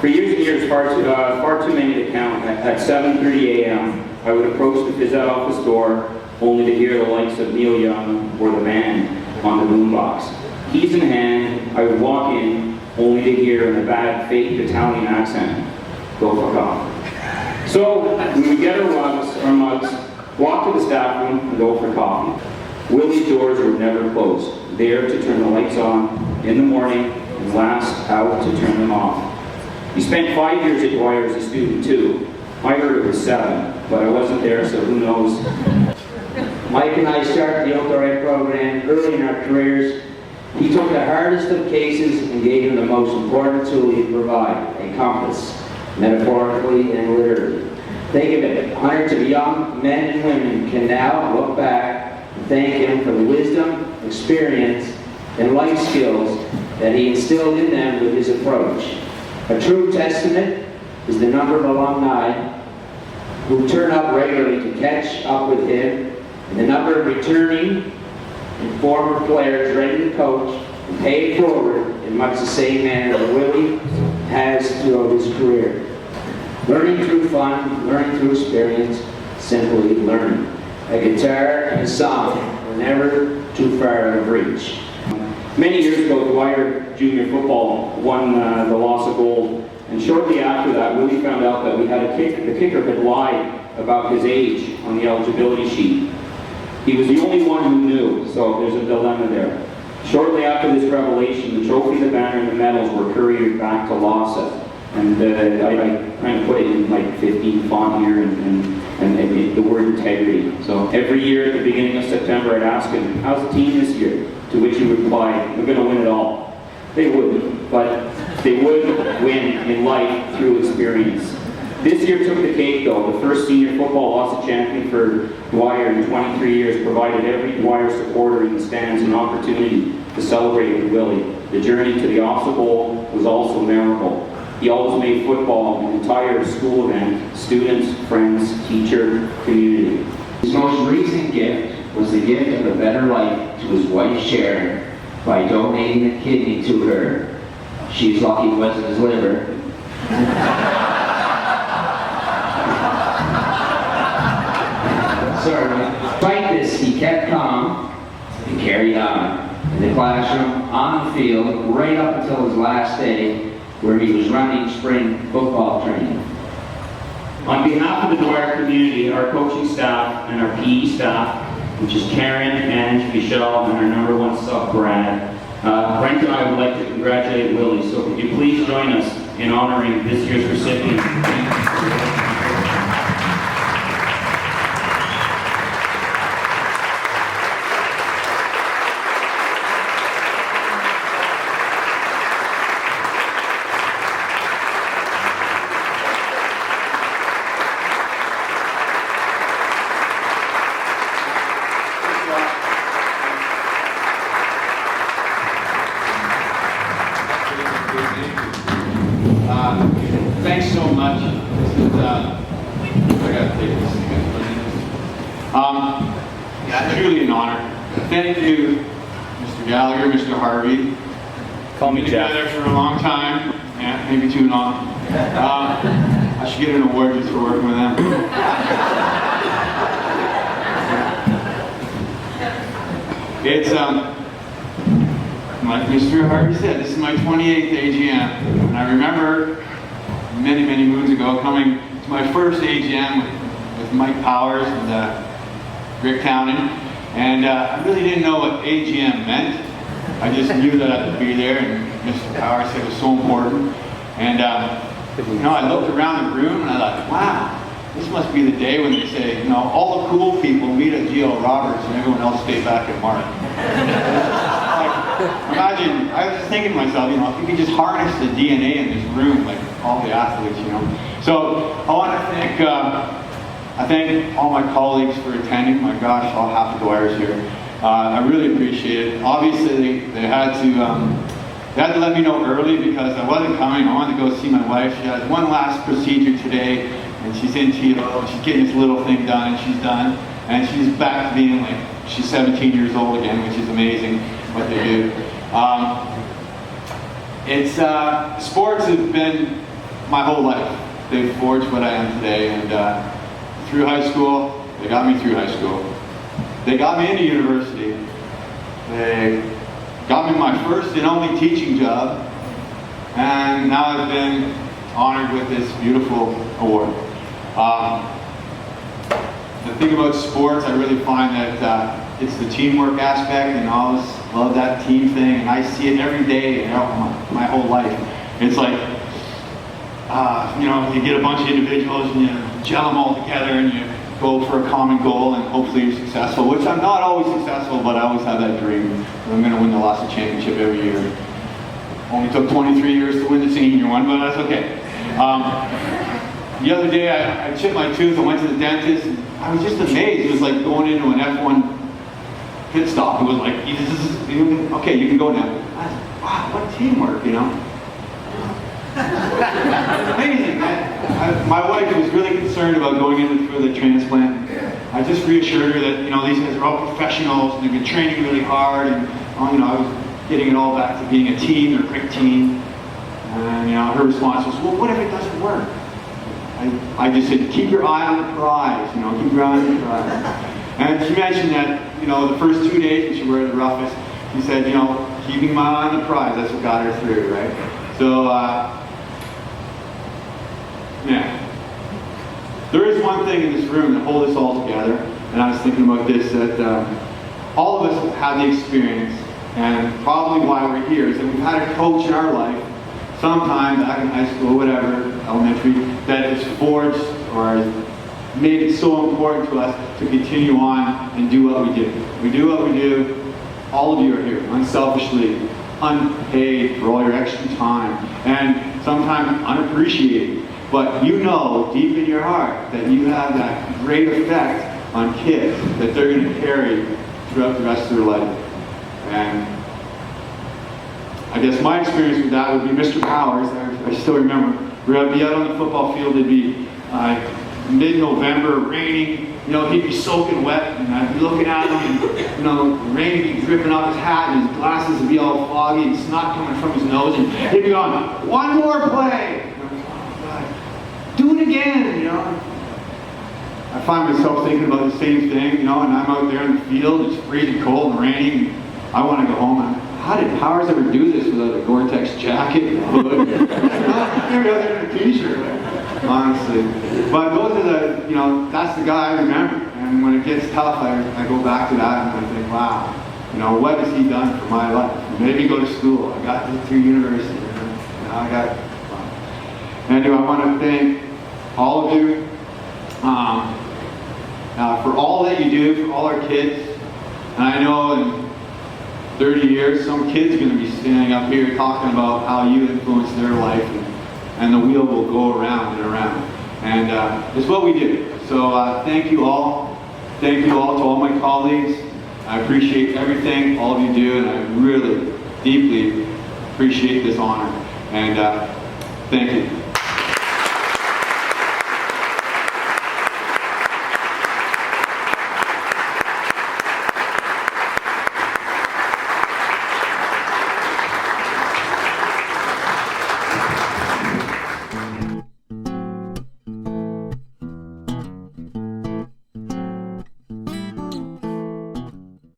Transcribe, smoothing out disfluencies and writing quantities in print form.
For years and years, far too many to count, at 7:30 a.m., I would approach the phys ed office door only to hear the likes of Neil Young or the band on the boombox. Keys in hand, I would walk in only to hear in a bad, fake Italian accent, "Go fuck off." So we would get our mugs, walk to the staff room, and go for coffee. Willie's doors were never closed, there to turn the lights on in the morning and last out to turn them off. He spent 5 years at Dwyer as a student too. I heard it was 7, but I wasn't there, so who knows. Mike and I started the outdoor ed program early in our careers. He took the hardest of cases and gave him the most important tool he could provide, a compass, metaphorically and literally. Think of it, hundreds of young men and women can now look back and thank him for the wisdom, experience, and life skills that he instilled in them with his approach. A true testament is the number of alumni who turn up regularly to catch up with him, and the number of returning and former players ready to coach and pay it forward in much the same manner that Willie has throughout his career. Learning through fun, learning through experience, simply learning. A guitar and a song were never too far out of reach. Many years ago, Dwyer Junior Football won the Lossa Gold, and shortly after that, Willie found out that we had the kicker had lied about his age on the eligibility sheet. He was the only one who knew, so there's a dilemma there. Shortly after this revelation, the trophy, the banner, and the medals were couriered back to Lossa, and I kind of put it in like 15 font here and the word integrity. So every year at the beginning of September, I'd ask him, "How's the team this year?" To which he would reply, "We're going to win it all." They wouldn't, but they would win in life through experience. This year took the cake though. The first senior football Lossa champion for Dwyer in 23 years provided every Dwyer supporter in the stands an opportunity to celebrate with Willie. The journey to the Lossa Bowl was also memorable. He always made football an entire school event, students, friends, teacher, community. His most recent gift was the gift of a better life to his wife Sharon by donating a kidney to her. She's lucky it wasn't his liver. Sorry. Despite this, he kept calm and carried on in the classroom, on the field, right up until his last day, where he was running spring football training. On behalf of the Dwyer community, our coaching staff and our PE staff, which is Karen, Ange, Michelle, and our number 1 sub, Brad, Brent and I would like to congratulate Willie. So could you please join us in honoring this year's recipient? Thanks so much. This is, I gotta take this again. Yeah, truly an honor. Thank you, Mr. Gallagher, Mr. Harvey. Call me We've Jeff. been together for a long time. Yeah, maybe too long. I should get an award just for working with them. It's like Mr. Harvey said, this is my 28th AGM, and I remember many, many moons ago coming to my first AGM with Mike Powers and Rick Townend, and I really didn't know what AGM meant. I just knew that I had to be there, and Mr. Powers said it was so important. And you know, I looked around the room and I thought, wow, this must be the day when they say, you know, all the cool people meet at G.L. Roberts and everyone else stay back at Mark. Imagine, I was just thinking to myself, you know, if you could just harness the DNA in this room, like all the athletes, you know. So I want to thank all my colleagues for attending. My gosh, all half the Dwyers here. I really appreciate it. Obviously, they had to let me know early because I wasn't coming. I wanted to go see my wife. She has one last procedure today, and she's in Tilo. She's getting this little thing done, and she's done. And she's back to being like, she's 17 years old again, which is amazing what they do. Sports have been my whole life. They've forged what I am today, and through high school, they got me through high school. They got me into university. They got me my first and only teaching job, and now I've been honored with this beautiful award. The thing about sports, I really find that it's the teamwork aspect, and I always love that team thing, and I see it every day, you know, my whole life. It's like, you know, you get a bunch of individuals and you gel them all together and you go for a common goal and hopefully you're successful, which I'm not always successful, but I always have that dream. I'm going to win the Lossa championship every year. Only took 23 years to win the senior one, but that's okay. The other day I chipped my tooth, I went to the dentist, and I was just amazed. It was like going into an F1 pit stop. It was like, okay, you can go now. I was like, wow, what teamwork, you know? It's amazing, man. My wife was really concerned about going in for the transplant. I just reassured her that, you know, these guys are all professionals, and they've been training really hard, and, you know, I was getting it all back to being a team, they're a great team. And, you know, her response was, well, what if it doesn't work? I just said, keep your eye on the prize, you know, keep your eye on the prize. And she mentioned that, you know, the first 2 days when she were the roughest, she said, you know, keeping my eye on the prize, that's what got her through, right? So, yeah. There is one thing in this room that holds us all together, and I was thinking about this, that all of us have the experience, and probably why we're here is that we've had a coach in our life, sometime back in high school, whatever, elementary, that has forged or has made it so important to us to continue on and do what we do. We do what we do. All of you are here, unselfishly, unpaid for all your extra time, and sometimes unappreciated. But you know, deep in your heart, that you have that great effect on kids that they're going to carry throughout the rest of their life. And I guess my experience with that would be Mr. Powers. I still remember. We'd be out on the football field. It'd be mid-November, raining. You know, he'd be soaking wet, and I'd be looking at him, and, you know, the rain would be dripping off his hat, and his glasses would be all foggy, and snot coming from his nose, and he'd be going, one more play! And I'm like, oh, God, do it again, you know? I find myself thinking about the same thing, you know, and I'm out there in the field, it's freezing cold and raining, and I want to go home. And how did Powers ever do this without a Gore-Tex jacket and a hood? Maybe other than a t-shirt, honestly. But those are the, you know, that's the guy I remember. And when it gets tough, I go back to that and I think, wow, you know, what has he done for my life? Maybe go to school. I got through university. Now I got, anyway, I want to thank all of you for all that you do, for all our kids. And I know in 30 years, some kid's going to be standing up here talking about how you influenced their life, and the wheel will go around and around. And it's what we do. So thank you all. Thank you all to all my colleagues. I appreciate everything all of you do, and I really, deeply appreciate this honor. And thank you.